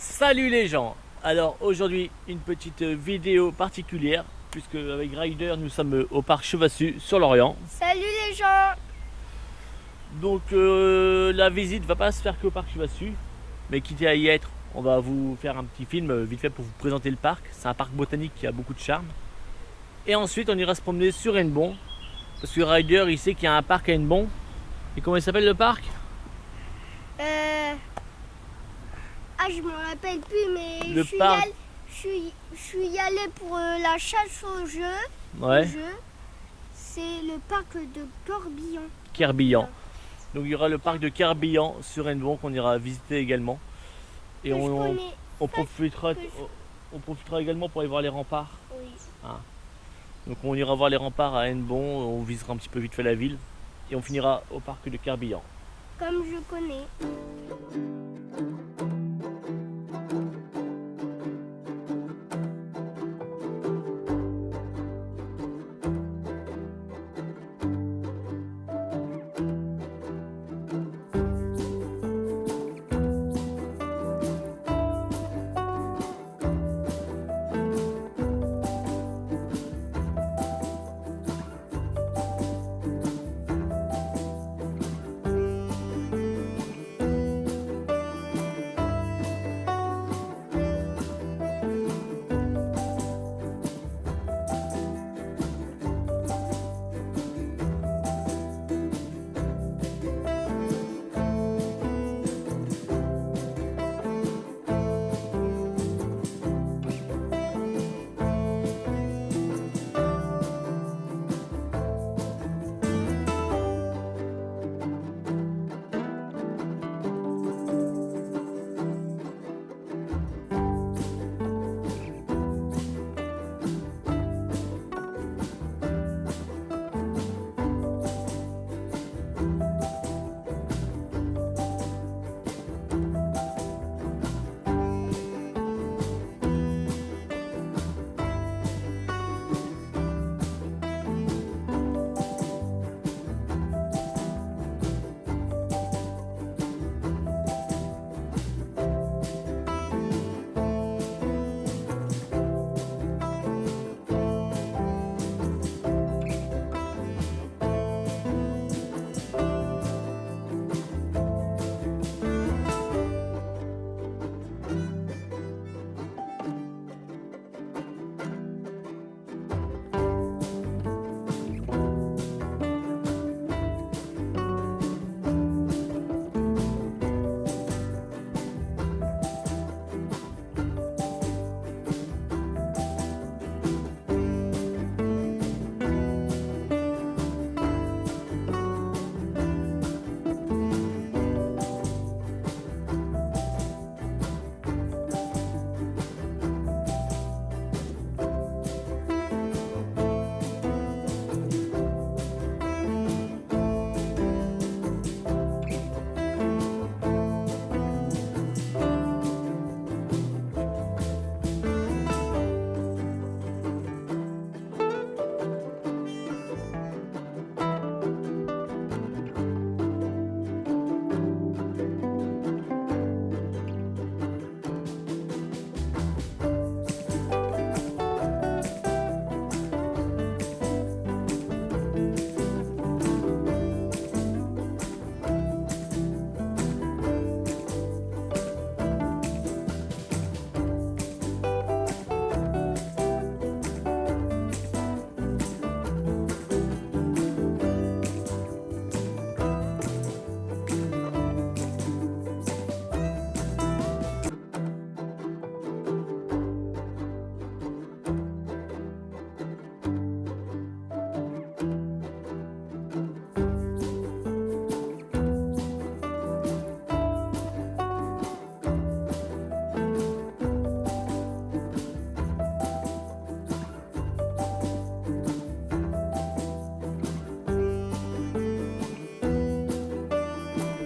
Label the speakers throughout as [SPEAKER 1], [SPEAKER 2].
[SPEAKER 1] Salut les gens. Alors aujourd'hui une petite vidéo particulière puisque avec Ryder nous sommes au parc Chevassus sur l'Orient.
[SPEAKER 2] Salut les gens.
[SPEAKER 1] Donc la visite va pas se faire qu'au parc Chevassus, mais quitte à y être, on va vous faire un petit film vite fait pour vous présenter le parc. C'est un parc botanique qui a beaucoup de charme. Et ensuite on ira se promener sur Hennebont parce que Ryder il sait qu'il y a un parc à Hennebont. Et comment il s'appelle le parc?
[SPEAKER 2] Je me rappelle plus, mais
[SPEAKER 1] Le parc.
[SPEAKER 2] je suis allé pour la chasse au jeu.
[SPEAKER 1] Ouais.
[SPEAKER 2] C'est le parc de Corbillon.
[SPEAKER 1] Querbillan. Donc il y aura le parc de Querbillan sur Hennebont qu'on ira visiter également. Et
[SPEAKER 2] Que je
[SPEAKER 1] on
[SPEAKER 2] connais.
[SPEAKER 1] profitera,
[SPEAKER 2] que je-
[SPEAKER 1] on profitera également pour aller voir les remparts.
[SPEAKER 2] Oui.
[SPEAKER 1] Donc on ira voir les remparts à Hennebont, on visitera un petit peu vite fait la ville. Et on finira au parc de Querbillan.
[SPEAKER 2] Comme je connais.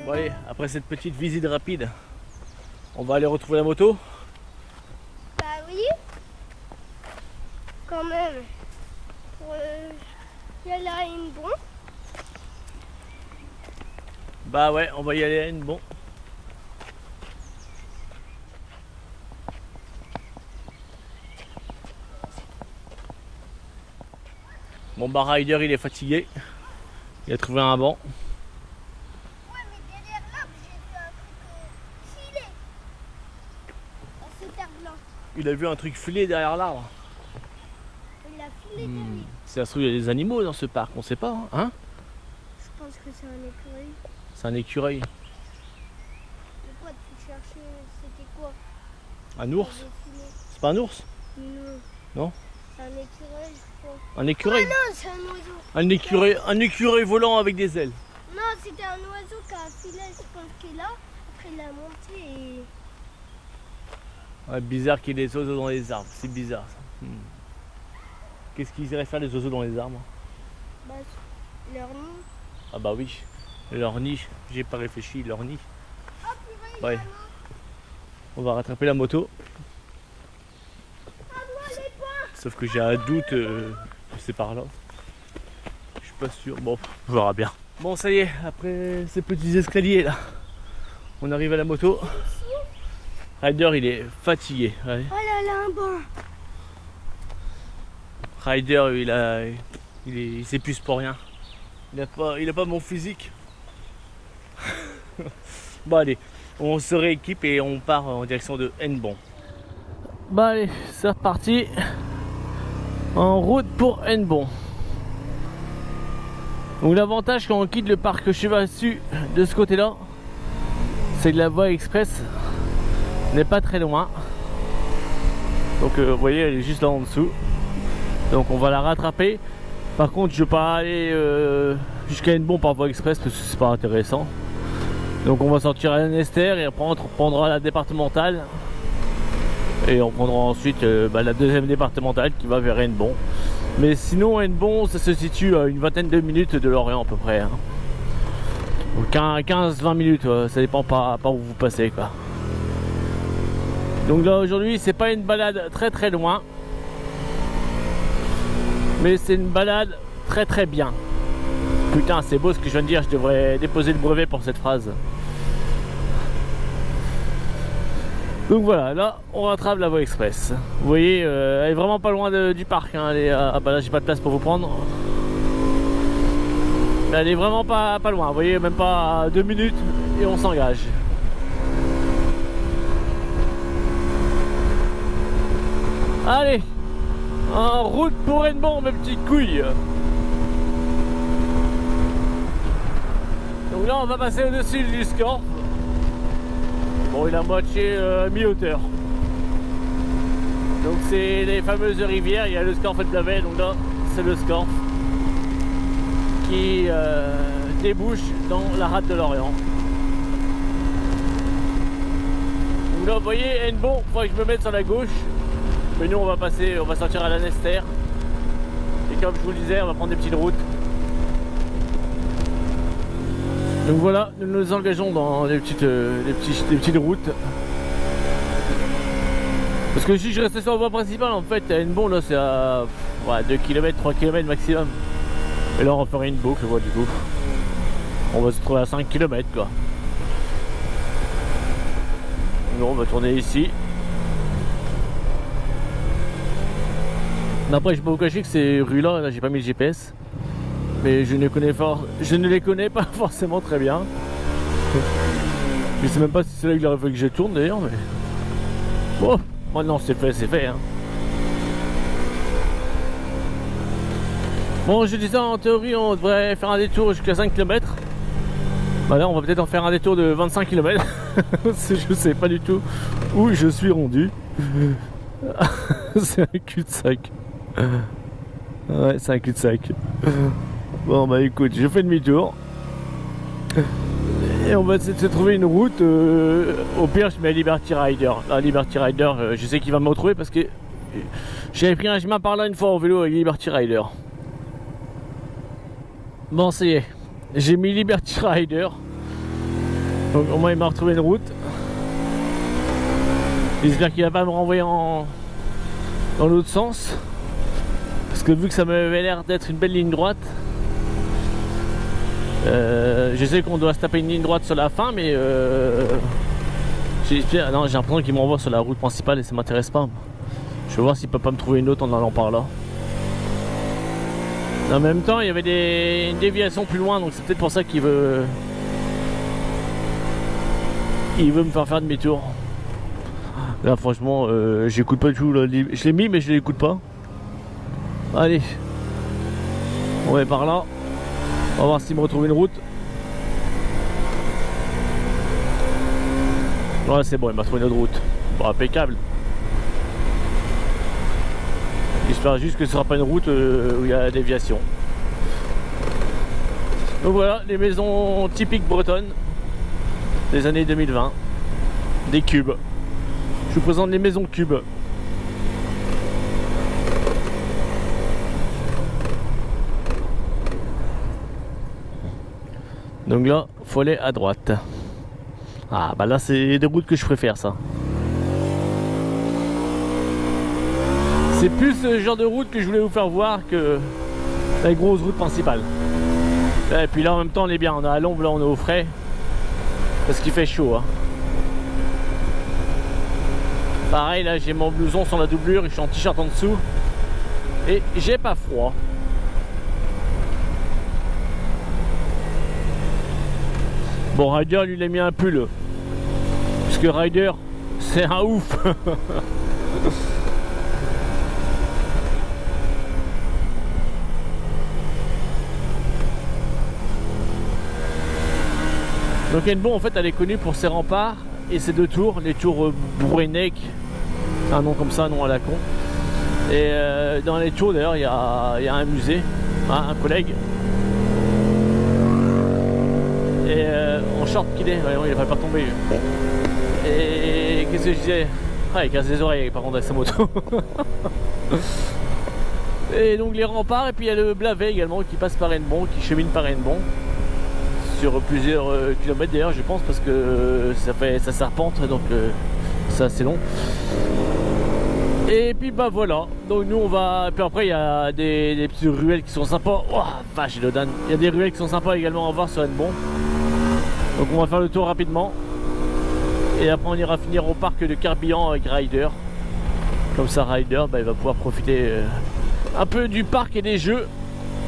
[SPEAKER 1] Bon allez, après cette petite visite rapide, on va aller retrouver la moto.
[SPEAKER 2] Bah oui. Quand même. Pour y aller à Hennebont.
[SPEAKER 1] Bah ouais, on va y aller à Hennebont. Bon bah Ryder il est fatigué. Il a trouvé un banc.
[SPEAKER 2] Ouais, mais derrière l'arbre, j'ai vu un truc filet. C'est terre blanc.
[SPEAKER 1] Il a vu un truc filer derrière l'arbre.
[SPEAKER 2] Il a filé derrière.
[SPEAKER 1] Si ça se trouve il y a des animaux dans ce parc, on sait pas, hein?
[SPEAKER 2] Je pense que c'est un écureuil.
[SPEAKER 1] C'est un écureuil.
[SPEAKER 2] Pourquoi tu cherchais? C'était quoi?
[SPEAKER 1] Un ours? C'est pas un ours?
[SPEAKER 2] Non.
[SPEAKER 1] Non?
[SPEAKER 2] C'est un écureuil, je crois.
[SPEAKER 1] Un écureuil?
[SPEAKER 2] Ah non, c'est un oiseau.
[SPEAKER 1] Un écureuil volant avec des ailes.
[SPEAKER 2] Non, c'était un oiseau qui a un filet, je pense qu'il est là. Après, il a monté et...
[SPEAKER 1] Ouais, bizarre qu'il y ait des oiseaux dans les arbres, c'est bizarre ça. Qu'est-ce qu'ils iraient faire les oiseaux dans les arbres?
[SPEAKER 2] Bah, leur nid.
[SPEAKER 1] Ah bah oui, leur nid, j'ai pas réfléchi, leur nid.
[SPEAKER 2] Oh, purée,
[SPEAKER 1] Ouais. On va rattraper la moto. Sauf que j'ai un doute que c'est par là. Je suis pas sûr, bon, on verra bien. Bon ça y est, après ces petits escaliers là, on arrive à la moto. Ryder il est fatigué. Ouais.
[SPEAKER 2] Oh là là, un banc.
[SPEAKER 1] Ryder il s'épuise pour rien. Il a pas mon physique. Bon allez, on se rééquipe et on part en direction de Hennebon. Bah allez, c'est reparti. En route pour Hennebon. Donc l'avantage quand on quitte le parc Chevassus de ce côté là, c'est que la voie express n'est pas très loin. Donc vous voyez elle est juste là en dessous. Donc on va la rattraper. Par contre je vais pas aller jusqu'à Hennebon par voie express parce que c'est pas intéressant. Donc on va sortir à Lanester et après on prendra la départementale. Et on prendra ensuite la deuxième départementale qui va vers Hennebon. Mais sinon Hennebon ça se situe à une vingtaine de minutes de Lorient à peu près. 15-20 minutes, ça dépend pas où vous passez quoi. Donc là aujourd'hui c'est pas une balade très loin. Mais c'est une balade très bien. Putain c'est beau ce que je viens de dire, je devrais déposer le brevet pour cette phrase. Donc voilà, là on rattrape la voie express. Vous voyez, elle est vraiment pas loin du parc. Hein. Ah bah là j'ai pas de place pour vous prendre. Mais elle est vraiment pas loin. Vous voyez, même pas 2 minutes et on s'engage. Allez, en route pour Hennebon mes petites couilles. Donc là on va passer au-dessus du Scorff. Bon, il est à moitié mi-hauteur. Donc c'est les fameuses rivières, il y a le Scorff et le Blavet, donc là c'est le Scorff qui débouche dans la rade de Lorient. Donc là vous voyez Hennebon, il faudrait que je me mette sur la gauche. Mais nous on va sortir à Lanester. Et comme je vous le disais, on va prendre des petites routes. Donc voilà, nous nous engageons dans des petites routes. Parce que si je restais sur la voie principale, en fait, à Hennebon, là c'est à 2 km, 3 km maximum. Et là on ferait une boucle, du coup. On va se trouver à 5 km quoi. Donc on va tourner ici. Après je peux vous cacher que ces rues là j'ai pas mis le GPS. Mais je ne les connais pas forcément très bien. Je sais même pas si c'est là qu'il aurait fallu que je tourne d'ailleurs, mais bon, maintenant c'est fait hein. Bon, je disais en théorie on devrait faire un détour jusqu'à 5 km. Bah là on va peut-être en faire un détour de 25 km. Je sais pas du tout où je suis rendu. C'est un cul-de-sac. Ouais, c'est un cul-de-sac. Bon bah écoute, je fais demi-tour. Et on va essayer de se trouver une route. Au pire je mets Liberty Rider. La Liberty Rider, je sais qu'il va me retrouver parce que j'avais pris un chemin par là une fois en vélo avec Liberty Rider. Bon ça y est, j'ai mis Liberty Rider. Donc au moins il m'a retrouvé une route. J'espère qu'il va pas me renvoyer dans l'autre sens. Parce que vu que ça m'avait l'air d'être une belle ligne droite, je sais qu'on doit se taper une ligne droite sur la fin, mais j'ai l'impression qu'il m'envoie sur la route principale et ça m'intéresse pas. Je vais voir s'il peut pas me trouver une autre en allant par là. En même temps, il y avait une déviation plus loin, donc c'est peut-être pour ça qu'il veut... Il veut me faire demi-tour. Là, franchement, j'écoute pas du tout. Là. Je l'ai mis, mais je l'écoute pas. Allez. On va par là. On va voir s'il me retrouve une route. Ouais, c'est bon, il m'a trouvé une autre route. Bon, impeccable. J'espère juste que ce sera pas une route où il y a la déviation. Donc voilà, les maisons typiques bretonnes des années 2020. Des cubes. Je vous présente les maisons cubes. Donc là, faut aller à droite. Ah bah là c'est des routes que je préfère ça. C'est plus ce genre de route que je voulais vous faire voir que la grosse route principale. Et puis là en même temps on est bien, on est à l'ombre, là on est au frais. Parce qu'il fait chaud. Hein. Pareil là j'ai mon blouson sans la doublure, je suis en t-shirt en dessous. Et j'ai pas froid. Bon, Ryder lui il a mis un pull. Parce que Ryder c'est un ouf. Donc Hennebont en fait elle est connue pour ses remparts et ses deux tours, les tours Bruenec, un nom comme ça, un nom à la con. Et dans les tours d'ailleurs il y a un musée, hein, un collègue. Et en short qu'il est, ouais, il va pas tomber. Et qu'est-ce que je disais? Ah il casse les oreilles par contre avec sa moto. Et donc les remparts, et puis il y a le Blavet également qui passe par Hennebont, qui chemine par Hennebont. Sur plusieurs kilomètres d'ailleurs je pense parce que ça serpente donc c'est assez long. Et puis bah voilà, donc nous on va, puis après il y a des petites ruelles qui sont sympas. Oh vache Lodan, il y a des ruelles qui sont sympas également à voir sur Hennebont. Donc on va faire le tour rapidement. Et après on ira finir au parc de Carbillan avec Ryder. Comme ça Ryder bah, il va pouvoir profiter un peu du parc et des jeux.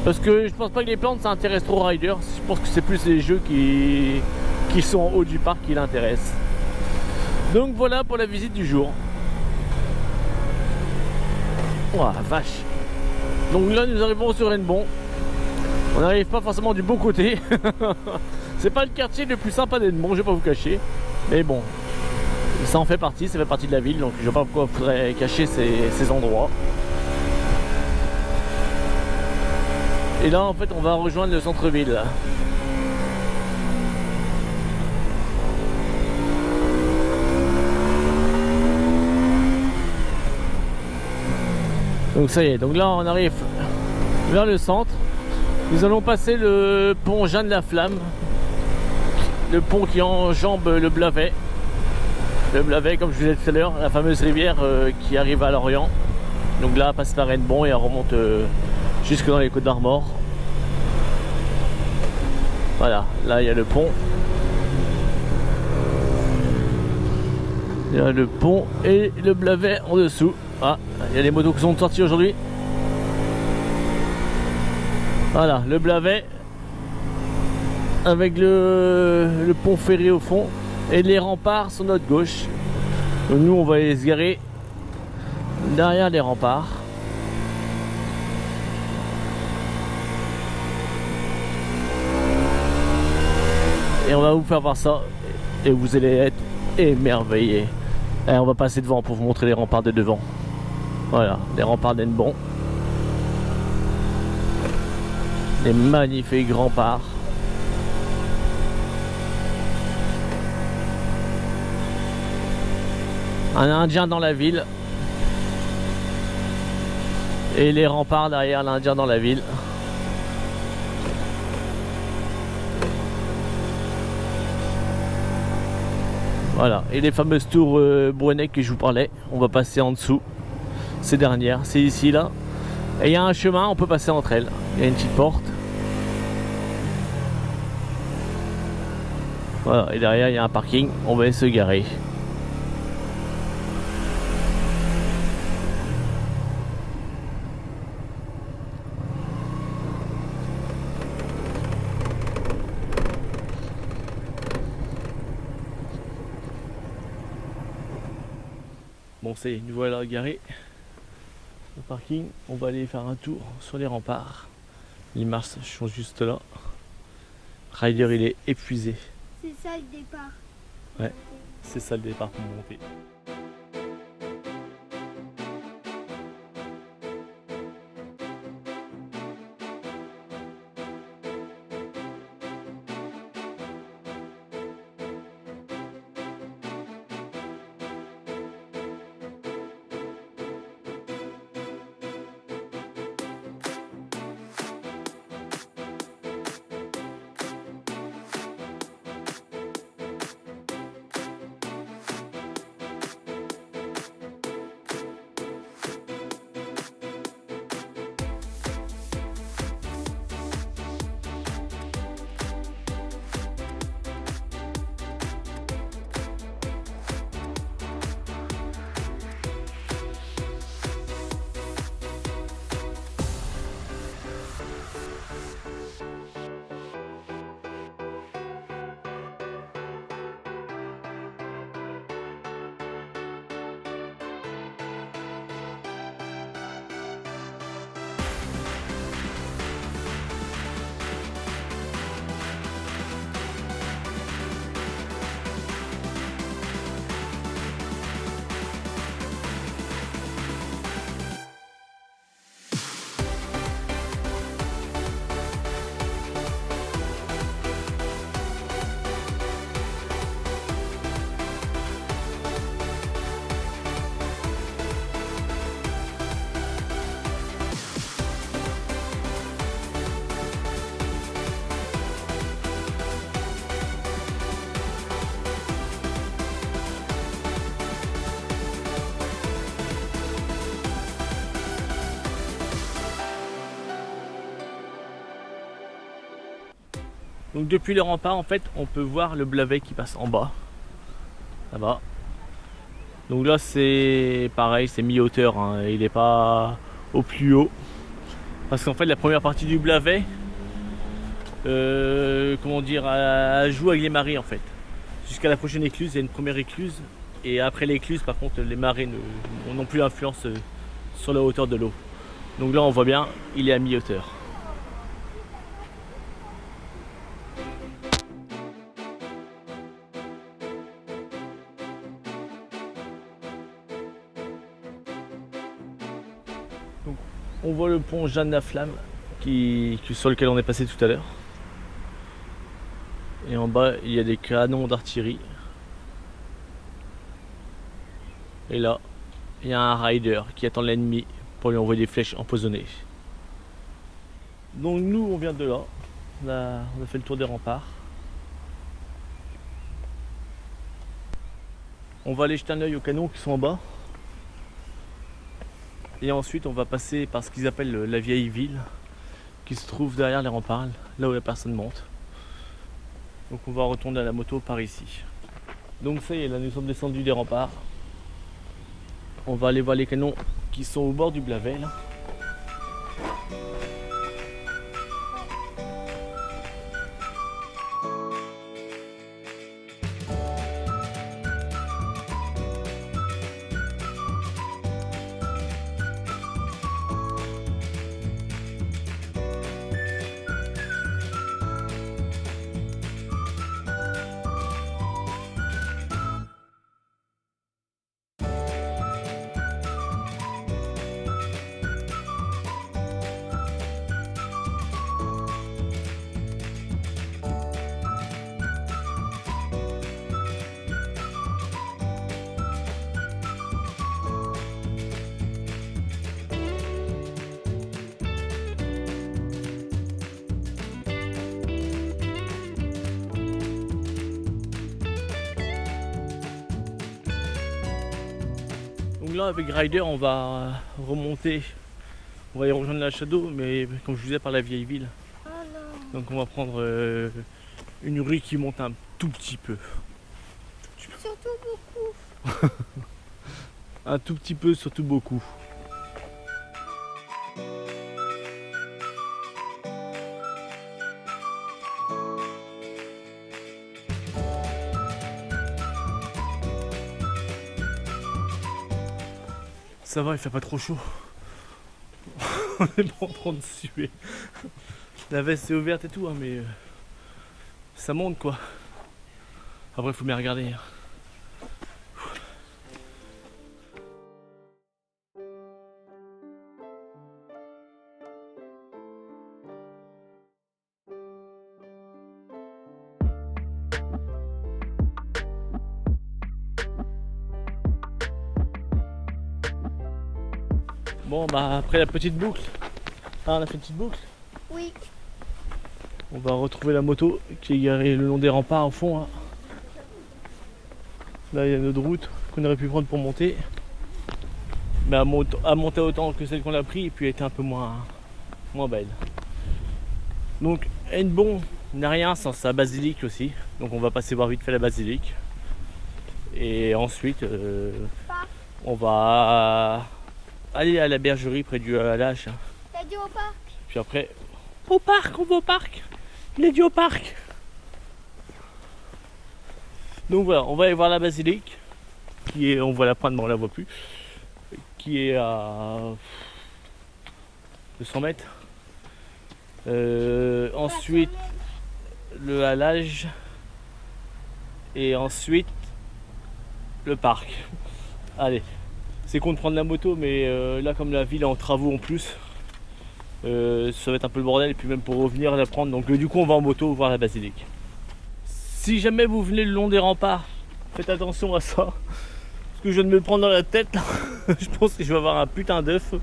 [SPEAKER 1] Parce que je pense pas que les plantes ça intéresse trop Ryder. Je pense que c'est plus les jeux qui sont en haut du parc qui l'intéressent. Donc voilà pour la visite du jour. Oh la vache. Donc là nous arrivons sur Hennebont. On n'arrive pas forcément du beau côté. C'est pas le quartier le plus sympa d'Hennebont, je vais pas vous cacher. Mais bon, ça en fait partie, ça fait partie de la ville. Donc je vois pas pourquoi il faudrait cacher ces endroits. Et là en fait on va rejoindre le centre-ville. Donc ça y est, donc là on arrive vers le centre. Nous allons passer le pont Jeanne la Flamme. Le pont qui enjambe le Blavet. Le Blavet comme je vous disais tout à l'heure, la fameuse rivière qui arrive à Lorient. Donc là elle passe par Hennebont et elle remonte jusque dans les Côtes d'Armor. Voilà, là il y a le pont. Il y a le pont et le Blavet en dessous. Ah, il y a des motos qui sont sorties aujourd'hui. Voilà, le Blavet avec le pont ferré au fond et les remparts sur notre gauche. Donc nous on va aller se garer derrière les remparts. Et on va vous faire voir ça et vous allez être émerveillés. Et on va passer devant pour vous montrer les remparts de devant. Voilà, les remparts d'Hennebont. Des magnifiques remparts. Un Indien dans la ville. Et les remparts derrière l'Indien dans la ville. Voilà, et les fameuses tours Bruenec que je vous parlais, on va passer en dessous. Ces dernières, c'est ici là. Et il y a un chemin, on peut passer entre elles. Il y a une petite porte. Voilà, et derrière il y a un parking, on va se garer. Bon, ça y est, nous voilà garés au parking. On va aller faire un tour sur les remparts. Les marches sont juste là. Ryder, il est épuisé.
[SPEAKER 2] C'est ça le départ.
[SPEAKER 1] Ouais. C'est ça le départ pour monter. Donc depuis le rempart, en fait, on peut voir le Blavet qui passe en bas, là-bas. Donc là, c'est pareil, c'est mi-hauteur, hein. Il n'est pas au plus haut. Parce qu'en fait, la première partie du Blavet, comment dire, elle joue avec les marées en fait. Jusqu'à la prochaine écluse, il y a une première écluse. Et après l'écluse, par contre, les marées n'ont plus d'influence sur la hauteur de l'eau. Donc là, on voit bien, il est à mi-hauteur. Donc, on voit le pont Jeanne la Flamme sur lequel on est passé tout à l'heure. Et en bas, il y a des canons d'artillerie. Et là, il y a un rider qui attend l'ennemi pour lui envoyer des flèches empoisonnées. Donc nous, on vient de là. On a fait le tour des remparts. On va aller jeter un œil aux canons qui sont en bas. Et ensuite, on va passer par ce qu'ils appellent la vieille ville, qui se trouve derrière les remparts, là où la personne monte. Donc on va retourner à la moto par ici. Donc ça y est, là nous sommes descendus des remparts. On va aller voir les canons qui sont au bord du Blavet là. Donc là avec Ryder on va remonter, on va y rejoindre la Shadow, mais comme je vous disais par la vieille ville.
[SPEAKER 2] Oh non.
[SPEAKER 1] Donc on va prendre une rue qui monte un tout petit peu.
[SPEAKER 2] Surtout beaucoup.
[SPEAKER 1] Un tout petit peu, surtout beaucoup. Ça va, il fait pas trop chaud. On est pas en train de suer. La veste est ouverte et tout, hein, mais ça monte quoi. Après, il faut bien regarder. Hein. Bon, bah après la petite boucle, on a fait une petite boucle.
[SPEAKER 2] Oui.
[SPEAKER 1] On va retrouver la moto qui est garée le long des remparts au fond. Hein. Là, il y a notre route qu'on aurait pu prendre pour monter. Mais à monter autant que celle qu'on a pris et puis elle était un peu moins belle. Donc, Hennebont n'a rien sans sa basilique aussi. Donc, on va passer voir vite fait la basilique. Et ensuite, on va aller à la bergerie près du Halage.
[SPEAKER 2] T'as dit au parc?
[SPEAKER 1] Puis après, au parc, on va au parc. Il a dit au parc. Donc voilà, on va aller voir la basilique. Qui est, on voit la pointe, mais on la voit plus. Qui est à 200 mètres. Ensuite, le Halage. Et ensuite, le parc. Allez. C'est con de prendre la moto, mais là comme la ville est en travaux en plus, ça va être un peu le bordel et puis même pour revenir la prendre. Donc du coup on va en moto voir la basilique. Si jamais vous venez le long des remparts, faites attention à ça. Parce que je viens de me prendre dans la tête là. Je pense que je vais avoir un putain d'œuf.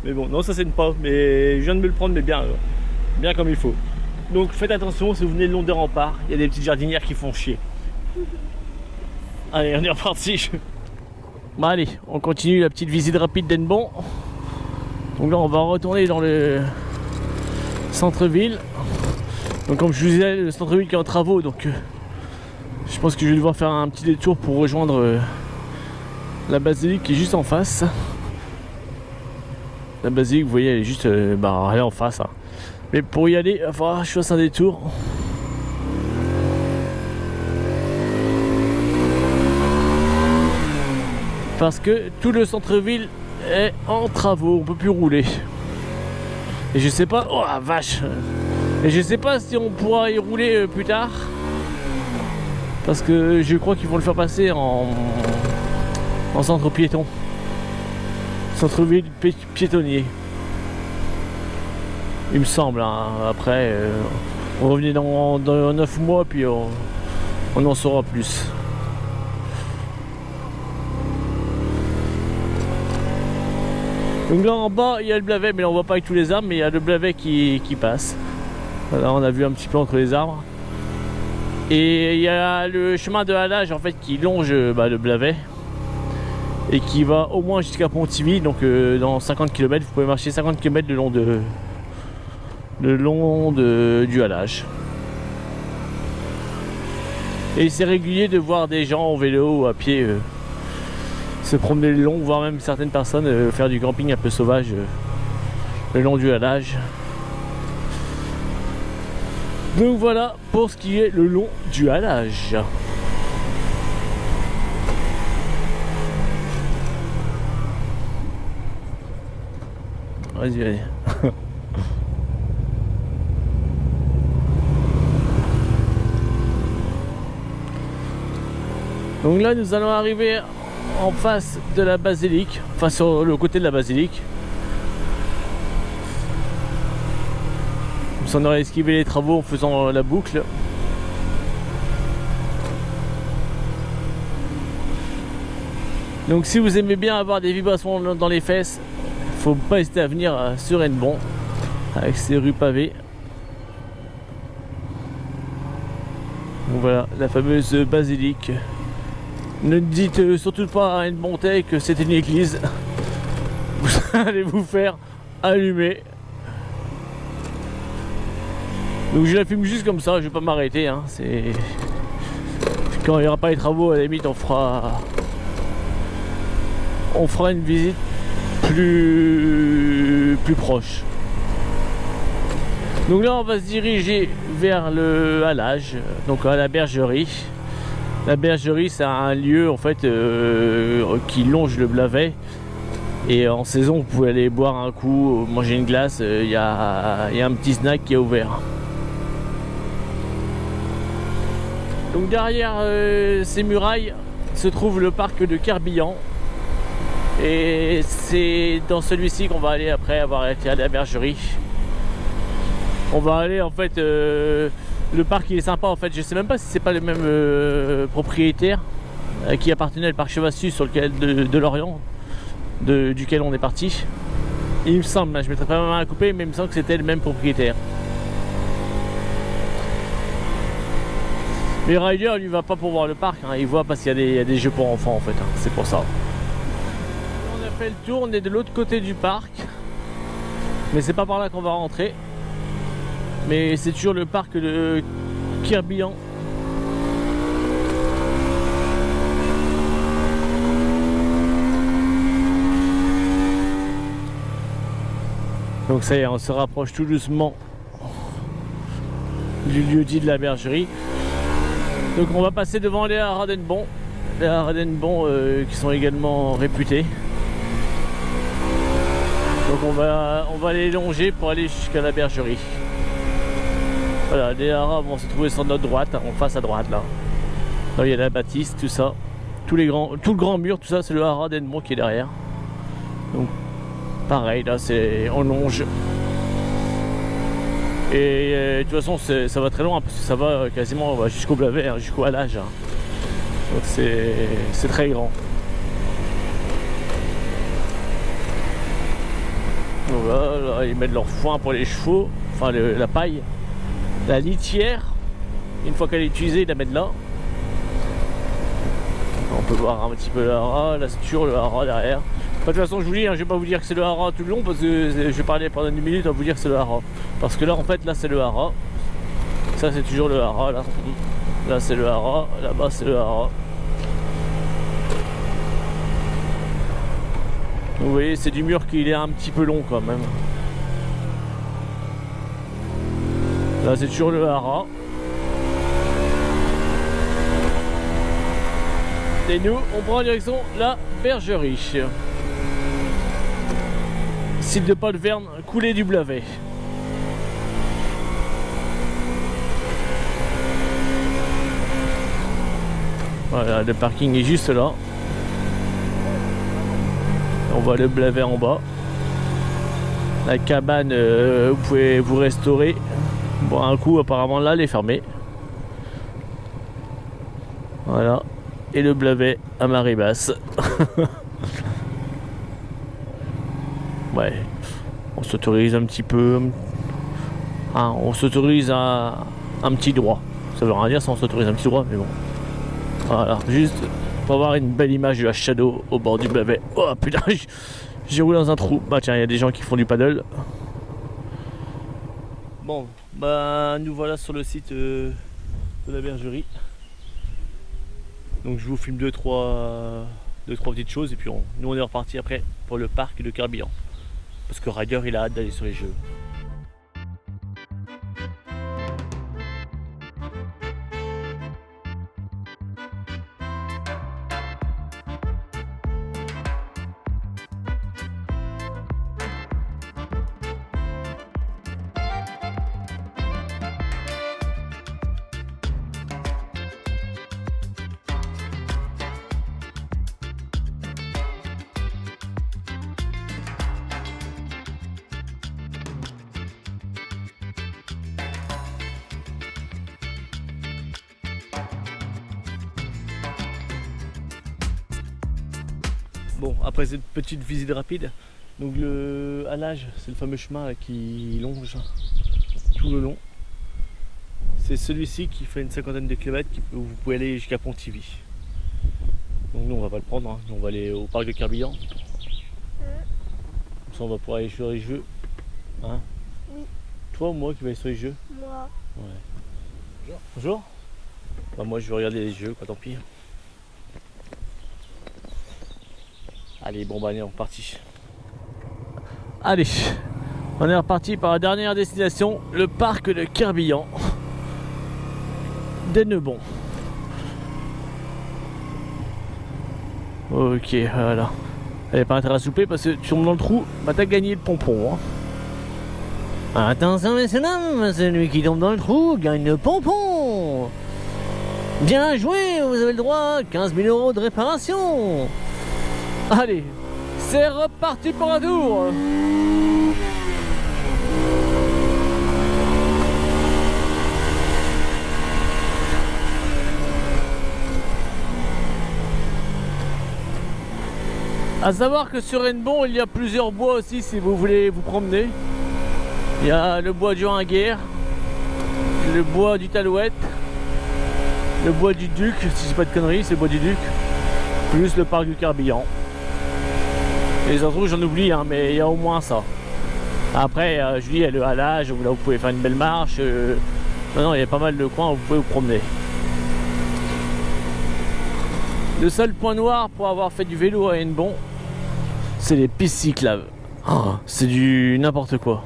[SPEAKER 1] Mais bon, non ça c'est pas. Mais je viens de me le prendre mais bien, bien comme il faut. Donc faites attention si vous venez le long des remparts. Il y a des petites jardinières qui font chier. Allez on est reparti. Bah allez, on continue la petite visite rapide d'Hennebont. Donc là on va retourner dans le centre-ville. Donc comme je vous disais, le centre-ville qui est en travaux, donc je pense que je vais devoir faire un petit détour pour rejoindre la basilique qui est juste en face. La basilique, vous voyez, elle est juste elle est en face. Hein. Mais pour y aller, il va falloir que je fasse un détour. Parce que tout le centre-ville est en travaux, on peut plus rouler. Et je sais pas, oh la vache. Et je sais pas si on pourra y rouler plus tard. Parce que je crois qu'ils vont le faire passer en centre piéton. Centre-ville piétonnier. Il me semble, hein. Après, on revenait dans 9 mois, puis on en saura plus. Donc là en bas il y a le Blavet, mais là on voit pas avec tous les arbres, mais il y a le Blavet qui passe. Là on a vu un petit peu entre les arbres. Et il y a le chemin de halage en fait qui longe le Blavet et qui va au moins jusqu'à Pontivy. Donc dans 50 km, vous pouvez marcher 50 km le long du halage. Et c'est régulier de voir des gens en vélo ou à pied se promener le long, voire même certaines personnes faire du camping un peu sauvage le long du halage. Donc voilà pour ce qui est le long du halage. Vas-y, allez. Donc là nous allons arriver en face de la basilique, enfin sur le côté de la basilique. Comme ça on aurait esquivé les travaux en faisant la boucle. Donc si vous aimez bien avoir des vibrations dans les fesses, faut pas hésiter à venir sur Hennebont avec ses rues pavées. Donc voilà la fameuse basilique. Ne dites surtout pas à Hennebont que c'est une église. Vous allez vous faire allumer. Donc je la filme juste comme ça, je vais pas m'arrêter. Hein. C'est quand il n'y aura pas les travaux, à la limite on fera une visite plus proche. Donc là on va se diriger vers le halage, donc à la bergerie. La bergerie c'est un lieu en fait qui longe le Blavet Et en saison, vous pouvez aller boire un coup, manger une glace, il y a un petit snack qui est ouvert. Donc derrière ces murailles se trouve le parc de Querbillan. Et c'est dans celui-ci qu'on va aller après avoir été à la bergerie. On va aller en fait, le parc il est sympa en fait, je sais même pas si c'est pas le même propriétaire qui appartenait au parc Chevassus sur lequel de Lorient, duquel on est parti. Il me semble, je mettrai pas ma main à couper, mais il me semble que c'était le même propriétaire. Mais Ryder lui va pas pour voir le parc, hein, il voit parce qu'il y a des jeux pour enfants en fait, hein, c'est pour ça. On a fait le tour, on est de l'autre côté du parc, mais c'est pas par là qu'on va rentrer. Mais c'est toujours le parc de Querbillan. Donc ça y est, on se rapproche tout doucement du lieu dit de la bergerie. Donc on va passer devant les haras d'Hennebont. Les haras d'Hennebont qui sont également réputés. Donc on va les longer pour aller jusqu'à la bergerie. Voilà, les haras vont se trouver sur notre droite, en face à droite là. Là il y a la bâtisse, tout ça. Tout le grand mur, tout ça c'est le haras d'Hennebont qui est derrière. Donc pareil, là c'est en longe. Et de toute façon ça va très loin parce que ça va quasiment jusqu'au Blavet, hein, jusqu'au halage. Hein. Donc c'est très grand. Donc là, ils mettent leur foin pour les chevaux, enfin la paille. La litière, une fois qu'elle est utilisée, ils la mettent là. On peut voir un petit peu le hara, là c'est toujours le hara derrière. De toute façon, je vous dis, hein, je vais pas vous dire que c'est le hara tout le long parce que je vais parler pendant une minute à vous dire que c'est le hara. Parce que là, en fait, là c'est le hara. Ça, c'est toujours le hara là. Là, c'est le hara. Là-bas, c'est le hara. Vous voyez, c'est du mur qui est un petit peu long quand même. Là, c'est toujours le hara. Et nous, on prend en direction la bergerie. Site de Paul Verne, coulée du Blavet. Voilà, le parking est juste là. On voit le Blavet en bas. La cabane, vous pouvez vous restaurer. Bon, un coup, apparemment, là, elle est fermée. Voilà. Et le Blavet à marée basse. Ouais. On s'autorise un petit peu. Hein, on s'autorise un petit droit. Ça veut rien dire si on s'autorise un petit droit, mais bon. Voilà. Juste pour avoir une belle image de la Shadow au bord du Blavet. Oh putain, j'ai roulé dans un trou. Bah tiens, il y a des gens qui font du paddle. Bon, bah nous voilà sur le site de la bergerie. Donc je vous filme deux trois petites choses et puis nous on est reparti après pour le parc de Querbillan. Parce que Ryder il a hâte d'aller sur les jeux. Bon, après cette petite visite rapide, donc le halage, c'est le fameux chemin là, qui longe tout le long. C'est celui-ci qui fait une cinquantaine de kilomètres où vous pouvez aller jusqu'à Pontivy. Donc nous on va pas le prendre, hein. Nous, on va aller au parc de Querbillan. Comme ça on va pouvoir aller sur les jeux. Hein?
[SPEAKER 2] Oui.
[SPEAKER 1] Toi ou moi qui va aller sur les jeux?
[SPEAKER 2] Moi.
[SPEAKER 1] Ouais. Bonjour. Bah, moi je vais regarder les jeux, quoi, tant pis. Allez, bon bah allez, on est reparti. Allez, on est reparti par la dernière destination, le parc de Querbillan d'Hennebont. Ok, voilà. Elle n'est pas intérêt à souper parce que tu tombes dans le trou, bah t'as gagné le pompon. Hein. Attention messieurs dames, celui qui tombe dans le trou gagne le pompon. Bien joué, vous avez le droit à 15 000 € de réparation. Allez, c'est reparti pour un tour. A savoir que sur Hennebont, il y a plusieurs bois aussi si vous voulez vous promener. Il y a le bois du Ringuer, le bois du Talouette, le bois du Duc, si c'est pas de conneries, c'est le bois du Duc, plus le parc du Carbillan. Et les autres, j'en oublie, hein, mais il y a au moins ça. Après, je dis, il y a le halage, où là vous pouvez faire une belle marche. Non, il y a pas mal de coins où vous pouvez vous promener. Le seul point noir pour avoir fait du vélo à Hennebont, c'est les pistes cyclables. Oh, c'est du n'importe quoi.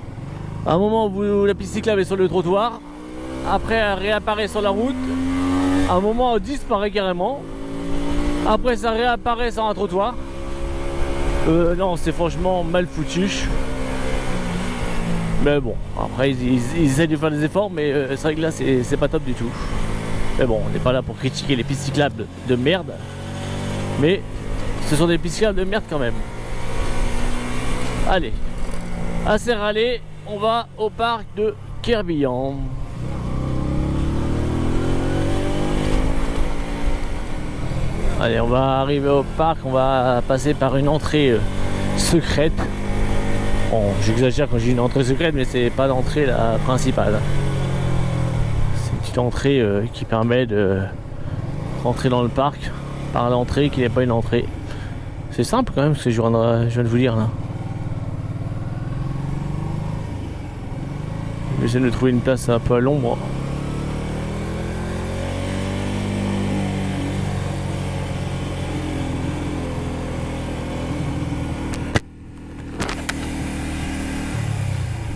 [SPEAKER 1] À un moment où la piste cyclable est sur le trottoir, après elle réapparaît sur la route, à un moment elle disparaît carrément, après ça réapparaît sur un trottoir. Non, c'est franchement mal foutu. Mais bon, après ils essaient de faire des efforts, mais c'est vrai que là c'est pas top du tout. Mais bon, on n'est pas là pour critiquer les pistes cyclables de merde, mais ce sont des pistes cyclables de merde quand même. Allez, assez râlé, on va au parc de Kerbillan. Allez, on va arriver au parc, on va passer par une entrée secrète. Bon, j'exagère quand je dis une entrée secrète, mais c'est pas l'entrée la principale. C'est une petite entrée qui permet de rentrer dans le parc par l'entrée qui n'est pas une entrée. C'est simple quand même ce que je viens de vous dire là. J'essaie de trouver une place un peu à l'ombre.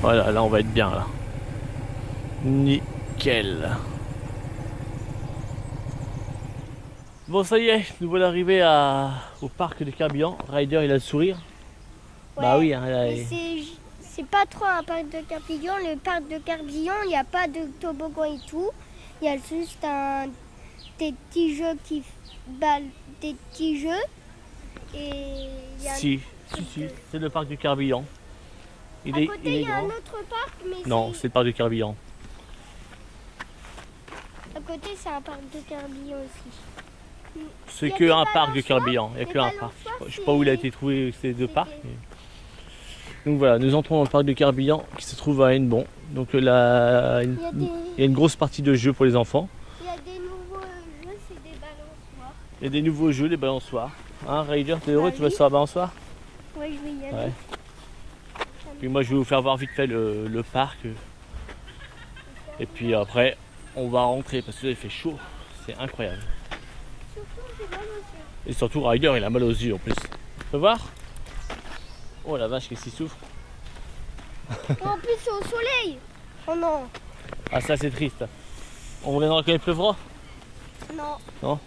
[SPEAKER 1] Voilà, là on va être bien là. Nickel. Bon ça y est, nous voilà arrivés au parc de Kerbillan. Ryder il a le sourire.
[SPEAKER 2] Ouais,
[SPEAKER 1] bah oui, hein,
[SPEAKER 2] c'est pas trop un parc de Kerbillan. Le parc de Kerbillan, il n'y a pas de toboggan et tout. Il y a juste des petits jeux des petits jeux. Et il y a
[SPEAKER 1] si, c'est le parc du Kerbillan.
[SPEAKER 2] à côté, il y a un autre parc, mais
[SPEAKER 1] non, c'est le parc du Kerbillan.
[SPEAKER 2] À côté, c'est un parc de Kerbillan aussi.
[SPEAKER 1] C'est que un parc de Kerbillan. Il n'y a que un parc. Je sais pas où il a été trouvé ces deux parcs. Mais... donc voilà, nous entrons dans le parc de Kerbillan qui se trouve à Hennebont. Donc là, il y a une grosse partie de jeux pour les enfants.
[SPEAKER 2] Il y a des nouveaux jeux, c'est des balançoires.
[SPEAKER 1] Il y a des nouveaux jeux, des balançoires. Hein, Ryder, t'es heureux, tu vas sur la balançoire?
[SPEAKER 2] Oui, je vais y aller.
[SPEAKER 1] Ouais. Puis moi je vais vous faire voir vite fait le parc. Et puis après on va rentrer parce que là il fait chaud. C'est incroyable.
[SPEAKER 2] Surtout j'ai mal aux yeux.
[SPEAKER 1] Et surtout Ryder il a mal aux yeux en plus. Tu peux voir? Oh la vache qu'est-ce qu'il souffre.
[SPEAKER 2] En plus c'est au soleil. Oh non.
[SPEAKER 1] Ah ça c'est triste. On viendra quand il pleuvra?
[SPEAKER 2] Non.
[SPEAKER 1] Non?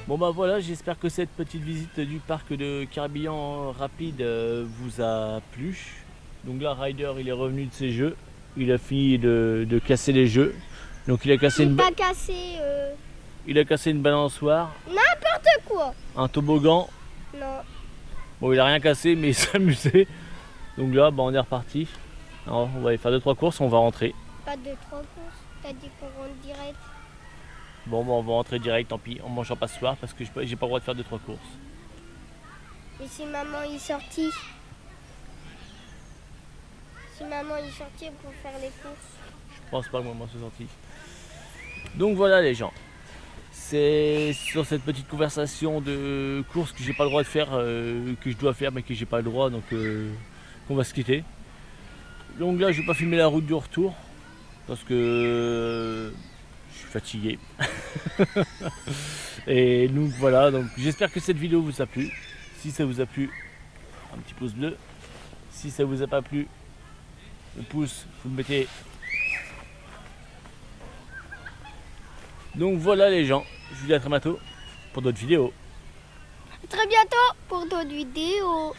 [SPEAKER 1] Bon bah voilà, j'espère que cette petite visite du parc de Querbian rapide vous a plu. Donc là, Ryder il est revenu de ses jeux, il a fini de casser les jeux. Donc il a cassé
[SPEAKER 2] pas cassé.
[SPEAKER 1] Il a cassé une balançoire,
[SPEAKER 2] N'importe quoi.
[SPEAKER 1] un toboggan.
[SPEAKER 2] Non.
[SPEAKER 1] Bon, il a rien cassé, mais il s'est amusé. Donc là, bah, on est reparti. Alors, on va aller faire 2-3 courses, on va rentrer.
[SPEAKER 2] Pas de 3 courses. T'as dit qu'on rentre direct.
[SPEAKER 1] Bon, bah, on va rentrer direct, tant pis. On mangera pas ce soir parce que j'ai pas le droit de faire 2-3 courses.
[SPEAKER 2] Et si maman est sortie? Si maman est sortie pour faire les courses?
[SPEAKER 1] Je pense pas que maman soit sortie. Donc voilà les gens. C'est sur cette petite conversation de course que j'ai pas le droit de faire, que je dois faire mais que j'ai pas le droit, donc qu'on va se quitter. Donc là je vais pas filmer la route du retour parce que je suis fatigué. Et donc voilà, donc j'espère que cette vidéo vous a plu. Si ça vous a plu, un petit pouce bleu. Si ça vous a pas plu, le pouce, vous le mettez. Donc voilà les gens, je vous dis à très bientôt pour d'autres vidéos.
[SPEAKER 2] À très bientôt pour d'autres vidéos.